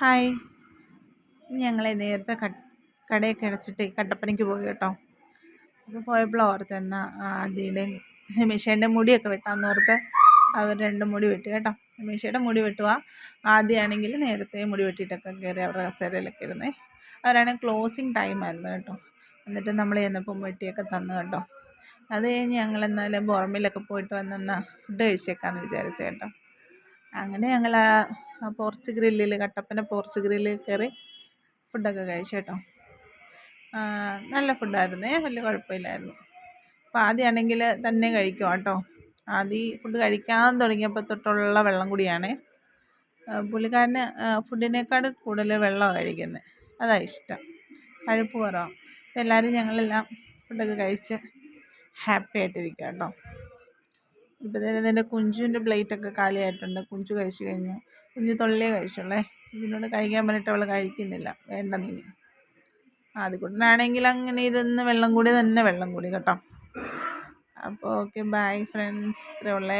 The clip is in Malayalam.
ഹായ്. ഞങ്ങളെ നേരത്തെ കടയൊക്കെ അടച്ചിട്ട് കട്ടപ്പനയ്ക്ക് പോയി കേട്ടോ. അപ്പോൾ പോയപ്പോൾ ഓർത്ത് എന്നാൽ ആദിയുടെയും നിമിഷേൻ്റെ മുടിയൊക്കെ വെട്ടാമെന്ന് ഓർത്ത് അവർ 2 മുടി വെട്ടി കേട്ടോ. നിമിഷയുടെ മുടി വെട്ടുക, ആദ്യമാണെങ്കിൽ നേരത്തെ മുടി വെട്ടിയിട്ടൊക്കെ കയറി അവരുടെ കസേരയിലൊക്കെ ഇരുന്നേ. അവരാണെങ്കിൽ ക്ലോസിങ് ടൈമായിരുന്നു കേട്ടോ. എന്നിട്ട് നമ്മൾ ചെന്നപ്പം വെട്ടിയൊക്കെ തന്നു കേട്ടോ. അത് കഴിഞ്ഞ് ഞങ്ങളെന്നാലും ബോർമിലൊക്കെ പോയിട്ട് വന്നെന്നാൽ ഫുഡ് കഴിച്ചേക്കാമെന്ന് വിചാരിച്ചു കേട്ടോ. അങ്ങനെ ഞങ്ങൾ പോർച്ച് ഗ്രില്ലിൽ കട്ടപ്പന പോർച്ച് ഗ്രില്ലിൽ കയറി ഫുഡൊക്കെ കഴിച്ചു കേട്ടോ. നല്ല ഫുഡായിരുന്നേ, വലിയ കുഴപ്പമില്ലായിരുന്നു. അപ്പോൾ ആദ്യമാണെങ്കിൽ തന്നെ കഴിക്കും കേട്ടോ. ആദ്യം ഫുഡ് കഴിക്കാൻ തുടങ്ങിയപ്പോൾ തൊട്ടുള്ള വെള്ളം കുടിയാണ്. പുള്ളിക്കാരന് ഫുഡിനേക്കാൾ കൂടുതൽ വെള്ളമാണ് കഴിക്കുന്നത്, അതാണ് ഇഷ്ടം. കഴുപ്പ് കുറവാണ്. അപ്പോൾ ഞങ്ങളെല്ലാം ഫുഡൊക്കെ കഴിച്ച് ഹാപ്പി ആയിട്ടിരിക്കുക കേട്ടോ. ഇപ്പോൾ ഇതിൻ്റെ കുഞ്ചുവിൻ്റെ പ്ലേറ്റൊക്കെ കാലിയായിട്ടുണ്ട്. കുഞ്ചു കഴിച്ചു കഴിഞ്ഞു. കുഞ്ചു തൊള്ളിയേ കഴിച്ചുള്ളേ. ഇതിനോട് കഴിക്കാൻ പറഞ്ഞിട്ട് അവൾ കഴിക്കുന്നില്ല, വേണ്ടെന്നിനി. ആദ്യക്കുട്ടനാണെങ്കിൽ അങ്ങനെ ഇരുന്ന് വെള്ളം കൂടി കേട്ടോ. അപ്പോൾ ഓക്കെ, ബൈ ഫ്രണ്ട്സ്, ഇത്രയേ ഉള്ളേ.